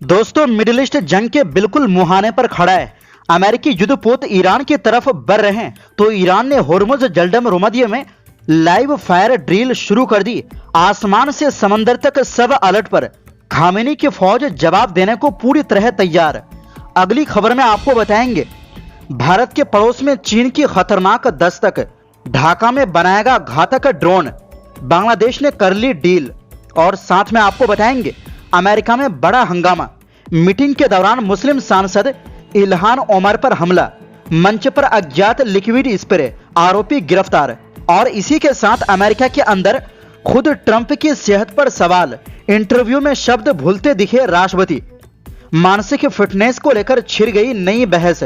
दोस्तों, middle east जंग के बिल्कुल मुहाने पर खड़ा है। अमेरिकी युद्धपोत ईरान की तरफ बढ़ रहे हैं तो ईरान ने होर्मुज जलडम रोमदिये में लाइव फायर ड्रिल शुरू कर दी। आसमान से समंदर तक सब अलर्ट पर। खामेनी की फौज जवाब देने को पूरी तरह तैयार। अगली खबर में आपको बताएंगे भारत के पड़ोस में चीन की खतरनाक दस्तक। ढाका में बनाएगा घातक ड्रोन। बांग्लादेश ने कर ली डील। और साथ में आपको बताएंगे अमेरिका में बड़ा हंगामा। मीटिंग के दौरान मुस्लिम सांसद इल्हान ओमर पर हमला। मंच पर अज्ञात लिक्विड स्प्रे, आरोपी गिरफ्तार। और इसी के साथ अमेरिका के अंदर खुद ट्रंप की सेहत पर सवाल। इंटरव्यू में शब्द भूलते दिखे राष्ट्रपति। मानसिक फिटनेस को लेकर छिड़ गई नई बहस।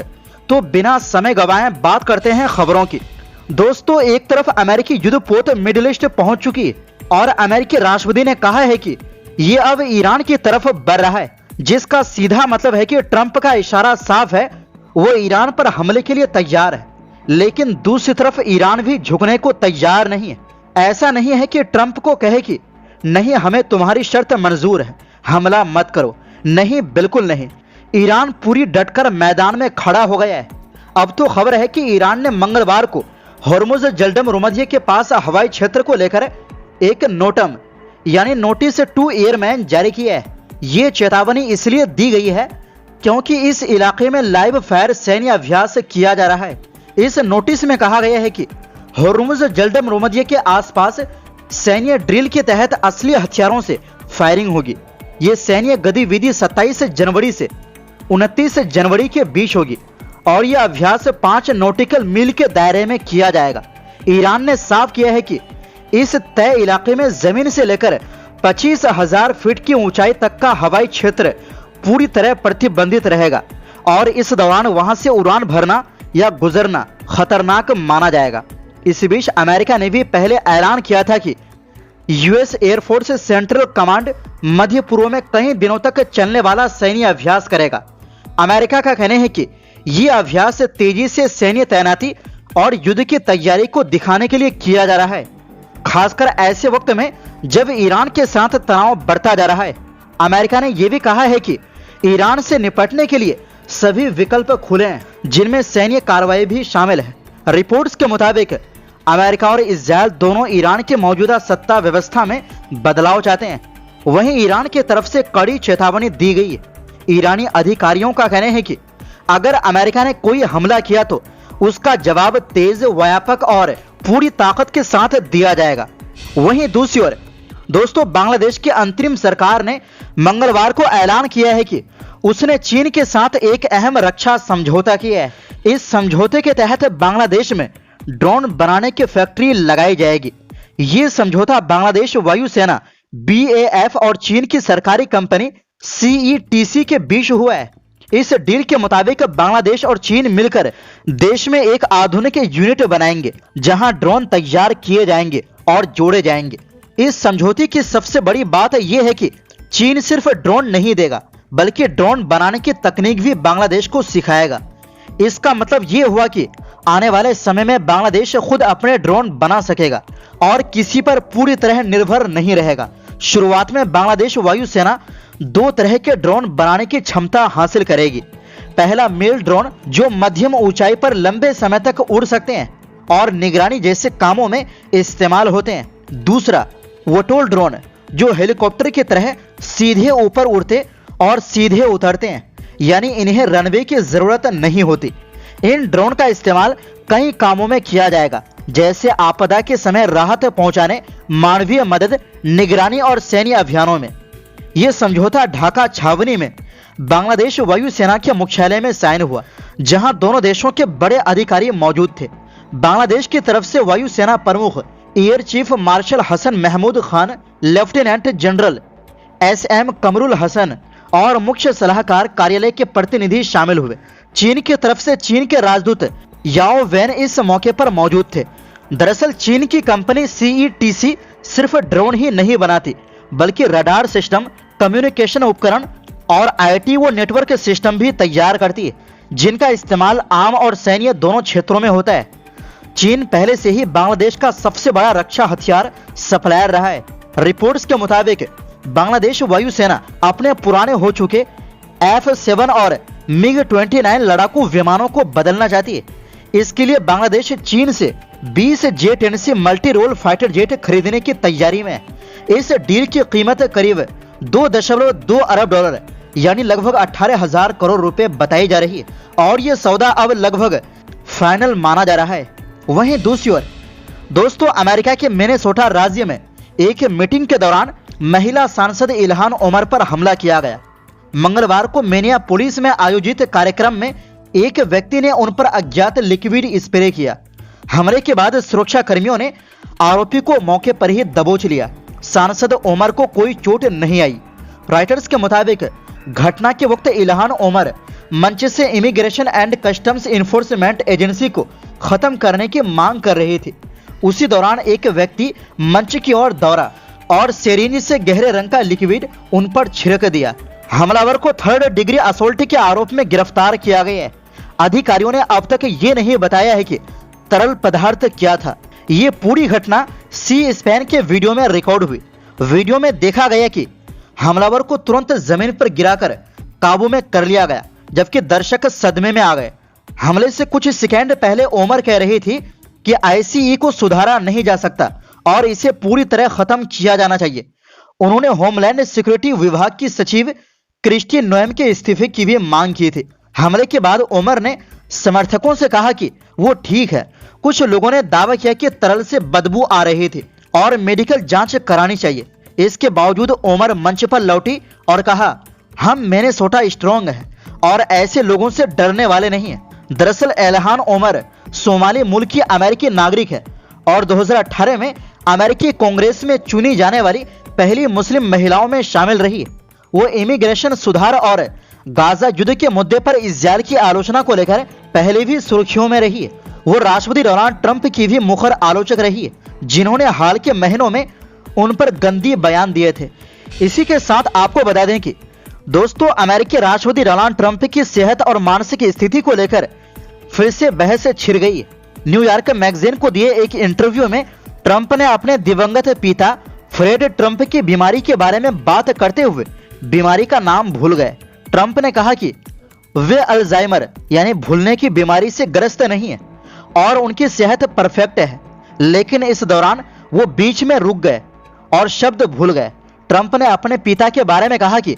तो बिना समय गवाए बात करते हैं खबरों की। दोस्तों, एक तरफ अमेरिकी युद्धपोत मिडिल ईस्ट पहुंच चुकी और अमेरिकी राष्ट्रपति ने कहा है कि ये अब ईरान की तरफ बढ़ रहा है, जिसका सीधा मतलब है कि ट्रंप का इशारा साफ है, वो ईरान पर हमले के लिए तैयार है। लेकिन दूसरी तरफ ईरान भी झुकने को तैयार नहीं है। ऐसा नहीं है कि ट्रंप को कहे कि नहीं, हमें तुम्हारी शर्त मंजूर है, हमला मत करो। नहीं, बिल्कुल नहीं। ईरान पूरी डटकर मैदान में खड़ा हो गया है। अब तो खबर है कि ईरान ने मंगलवार को होर्मुज जलडम रोमदिये के पास हवाई क्षेत्र को लेकर एक नोटम यानी नोटिस टू एयरमैन जारी किया है। ये चेतावनी इसलिए दी गई है क्योंकि इस इलाके में लाइव फायर सैन्य अभ्यास किया जा रहा है। इस नोटिस में कहा गया है कि होर्मुज जलडम रोमदिये के आसपास सैन्य ड्रिल के तहत असली हथियारों से फायरिंग होगी। ये सैन्य गतिविधि 27 जनवरी से 29 जनवरी के बीच होगी और यह अभ्यास 5 नॉटिकल मील के दायरे में किया जाएगा। ईरान ने साफ किया है कि इस तय इलाके में जमीन से लेकर 25,000 फीट की ऊंचाई तक का हवाई क्षेत्र पूरी तरह प्रतिबंधित रहेगा और इस दौरान वहां से उड़ान भरना या गुजरना खतरनाक माना जाएगा। इस बीच अमेरिका ने भी पहले ऐलान किया था कि यूएस एयरफोर्स सेंट्रल कमांड मध्य पूर्व में कई दिनों तक चलने वाला सैन्य अभ्यास करेगा। अमेरिका का कहना है कि यह अभ्यास तेजी से सैन्य तैनाती और युद्ध की तैयारी को दिखाने के लिए किया जा रहा है, खासकर ऐसे वक्त में जब ईरान के साथ तनाव बढ़ता जा रहा है। अमेरिका ने यह भी कहा है कि ईरान से निपटने के लिए सभी विकल्प खुले हैं, जिनमें सैन्य कार्रवाई भी शामिल है। रिपोर्ट्स के मुताबिक अमेरिका और इजरायल दोनों ईरान के मौजूदा सत्ता व्यवस्था में बदलाव चाहते हैं। वहीं ईरान की तरफ से कड़ी चेतावनी दी गई है। ईरानी अधिकारियों का कहना है कि अगर अमेरिका ने कोई हमला किया तो उसका जवाब तेज, व्यापक और पूरी ताकत के साथ दिया जाएगा। वहीं दूसरी ओर दोस्तों, बांग्लादेश की अंतरिम सरकार ने मंगलवार को ऐलान किया है कि उसने चीन के साथ एक अहम रक्षा समझौता किया है। इस समझौते के तहत बांग्लादेश में ड्रोन बनाने की फैक्ट्री लगाई जाएगी। ये समझौता बांग्लादेश वायुसेना BAF और चीन की सरकारी कंपनी CETC के बीच हुआ है। इस डील के मुताबिक बांग्लादेश और चीन मिलकर देश में एक आधुनिक यूनिट बनाएंगे जहां ड्रोन तैयार किए जाएंगे और जोड़े जाएंगे। इस समझौते की सबसे बड़ी बात यह है कि चीन सिर्फ ड्रोन नहीं देगा, बल्कि ड्रोन बनाने की तकनीक भी बांग्लादेश को सिखाएगा। इसका मतलब यह हुआ कि आने वाले समय में बांग्लादेश खुद अपने ड्रोन बना सकेगा और किसी पर पूरी तरह निर्भर नहीं रहेगा। शुरुआत में बांग्लादेश वायुसेना 2 तरह के ड्रोन बनाने की क्षमता हासिल करेगी। पहला मेल ड्रोन जो मध्यम ऊंचाई पर लंबे समय तक उड़ सकते हैं और निगरानी जैसे कामों में इस्तेमाल होते हैं। दूसरा वटोल ड्रोन जो हेलीकॉप्टर की तरह सीधे ऊपर उड़ते और सीधे उतरते हैं, यानी इन्हें रनवे की जरूरत नहीं होती। इन ड्रोन का इस्तेमाल कई कामों में किया जाएगा, जैसे आपदा के समय राहत पहुंचाने, मानवीय मदद, निगरानी और सैन्य अभियानों में। यह समझौता ढाका छावनी में बांग्लादेश वायुसेना के मुख्यालय में साइन हुआ, जहां दोनों देशों के बड़े अधिकारी मौजूद थे। बांग्लादेश की तरफ से वायुसेना प्रमुख air chief marshal Hasan Mahmood Khan, lieutenant general SM Kamrul Hasan और मुख्य सलाहकार कार्यालय के प्रतिनिधि शामिल हुए। चीन की तरफ से चीन के राजदूत याओ वैन इस मौके पर मौजूद थे। दरअसल चीन की कंपनी CETC सिर्फ ड्रोन ही नहीं बनाती, बल्कि रडार सिस्टम, कम्युनिकेशन उपकरण और IT व नेटवर्क सिस्टम भी तैयार करती है, जिनका इस्तेमाल आम और सैन्य दोनों क्षेत्रों में होता है। चीन पहले से ही बांग्लादेश का सबसे बड़ा रक्षा हथियार सप्लायर रहा है। रिपोर्ट्स के मुताबिक बांग्लादेश वायुसेना अपने पुराने हो चुके F-7 और MiG-29 लड़ाकू विमानों को बदलना चाहती है। इसके लिए बांग्लादेश चीन से 20 J-10C multi role fighter jet खरीदने की तैयारी में है। इस डील की कीमत करीब 2.2 अरब डॉलर यानी लगभग 18,000 करोड़ रुपए बताई जा रही है और ये सौदा अब लगभग फाइनल माना जा रहा है। वहीं दूसरी ओर दोस्तों, अमेरिका के मिनेसोटा राज्य में एक मीटिंग के दौरान महिला सांसद इल्हान ओमर पर हमला किया गया। मंगलवार को मिनियापोलिस में आयोजित कार्यक्रम में एक व्यक्ति ने उन पर अज्ञात लिक्विड स्प्रे किया। हमले के बाद सुरक्षा कर्मियों ने आरोपी को मौके पर ही दबोच लिया। सांसद ओमर को कोई चोट नहीं आई। रॉयटर्स के मुताबिक घटना के वक्त इल्हान ओमर मंच से immigration and customs enforcement agency को खत्म करने की मांग कर रहे थे। उसी दौरान एक व्यक्ति मंच की ओर दौड़ा और सिरिंज से गहरे रंग का लिक्विड उन पर छिड़क दिया। हमलावर को 3rd डिग्री असोल्ट के आरोप में गिरफ्तार किया गया है। अधिकारियों ने अब तक ये नहीं बताया है कि तरल पदार्थ क्या था। ये पूरी घटना सी स्पैन के वीडियो में रिकॉर्ड हुई। वीडियो में देखा गया कि हमलावर को तुरंत जमीन पर गिराकर काबू में कर लिया गया, जबकि दर्शक सदमे में आ गए। हमले से कुछ सेकंड पहले ओमर कह रही थी कि आईसीई को सुधारा नहीं जा सकता और इसे पूरी तरह खत्म किया जाना चाहिए। उन्होंने होमलैंड सिक्योरिटी विभाग की सचिव क्रिस्टी नोएम के इस्तीफे की भी मांग की थी। हमले के बाद ओमर ने समर्थकों से कहा कि वो ठीक है। कुछ लोगों ने दावा किया कि तरल से बदबू आ रही थी और मेडिकल जांच करानी चाहिए। इसके बावजूद ओमर मंच पर लौटी और कहा, हम मिनेसोटा स्ट्रांग है और ऐसे लोगों से डरने वाले नहीं है। दरअसल इल्हान ओमर सोमाली मूल की अमेरिकी नागरिक है और 2018 में अमेरिकी कांग्रेस में चुनी जाने वाली पहली मुस्लिम महिलाओं में शामिल रही। वो इमिग्रेशन सुधार और गाजा युद्ध के मुद्दे पर इजरायल की आलोचना को लेकर पहले भी सुर्खियों में रही है। वो राष्ट्रपति डोनाल्ड ट्रंप की भी मुखर आलोचक रही है, जिन्होंने हाल के महीनों में उन पर गंदी बयान दिए थे। इसी के साथ आपको बता दें कि दोस्तों, अमेरिकी राष्ट्रपति डोनाल्ड ट्रंप की सेहत और मानसिक स्थिति को लेकर फिर से बहस छिड़ गई। न्यूयॉर्क मैगजीन को दिए एक इंटरव्यू में ट्रंप ने अपने दिवंगत पिता फ्रेड ट्रंप की बीमारी के बारे में बात करते हुए बीमारी का नाम भूल गए। ट्रंप ने कहा कि वे अल्जाइमर यानी भूलने की बीमारी से ग्रस्त नहीं है और उनकी सेहत परफेक्ट है, लेकिन इस दौरान वो बीच में रुक गए और शब्द भूल गए। ट्रंप ने अपने पिता के बारे में कहा कि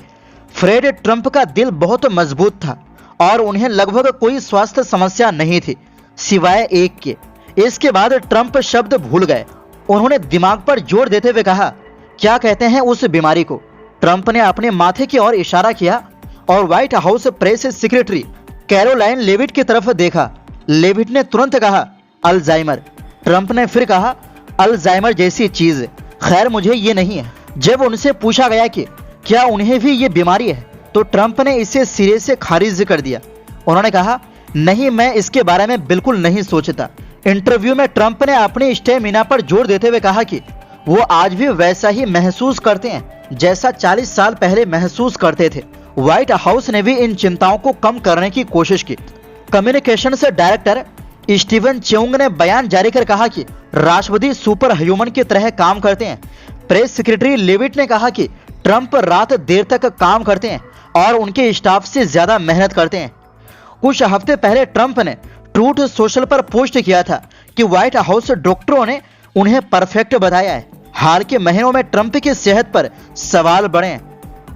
फ्रेड ट्रंप का दिल बहुत मजबूत था और उन्हें लगभग कोई स्वास्थ्य समस्या नहीं थी सिवाय एक के। इसके बाद ट्रंप शब्द भूल गए। उन्होंने दिमाग पर जोर देते हुए कहा, क्या कहते हैं उस बीमारी को? ट्रंप ने अपने माथे की ओर इशारा किया और White House press secretary Karoline Leavitt की तरफ देखा। लेविट ने तुरंत कहा, अल्जाइमर। ट्रंप ने फिर कहा, अल्जाइमर जैसी चीज, खैर मुझे ये नहीं है। जब उनसे पूछा गया कि क्या उन्हें भी ये बीमारी है, तो ट्रंप ने इसे सिरे से खारिज कर दिया। उन्होंने कहा, नहीं, मैं इसके बारे में बिल्कुल नहीं सोचता। इंटरव्यू में ट्रंप ने अपनी स्टेमिना पर जोर देते हुए कहा कि वो आज भी वैसा ही महसूस करते हैं जैसा 40 साल पहले महसूस करते थे। व्हाइट हाउस ने भी इन चिंताओं को कम करने की कोशिश की। कम्युनिकेशन से डायरेक्टर स्टीवन चेउंग ने बयान जारी कर कहा कि राष्ट्रपति सुपर ह्यूमन की तरह काम करते हैं। प्रेस सेक्रेटरी लेविट ने कहा कि ट्रंप रात देर तक काम करते हैं और उनके स्टाफ से ज्यादा मेहनत करते हैं। कुछ हफ्ते पहले ट्रंप ने ट्रूथ सोशल पर पोस्ट किया था कि व्हाइट हाउस डॉक्टरों ने उन्हें परफेक्ट बताया है। हाल के महीनों में ट्रंप की सेहत पर सवाल बढ़े।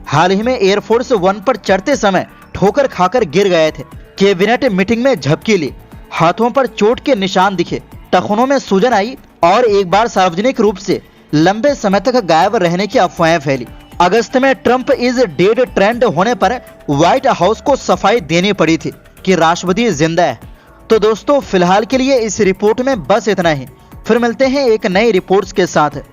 हाल ही में एयरफोर्स 1 पर चढ़ते समय ठोकर खाकर गिर गए थे। कैबिनेट मीटिंग में झपकी ली, हाथों पर चोट के निशान दिखे, टखनों में सूजन आई और एक बार सार्वजनिक रूप से लंबे समय तक गायब रहने की अफवाहें फैली। अगस्त में ट्रंप इज डेड ट्रेंड होने पर व्हाइट हाउस को सफाई देनी पड़ी थी कि राष्ट्रपति जिंदा है। तो दोस्तों, फिलहाल के लिए इस रिपोर्ट में बस इतना ही। फिर मिलते हैं एक नई रिपोर्ट्स के साथ।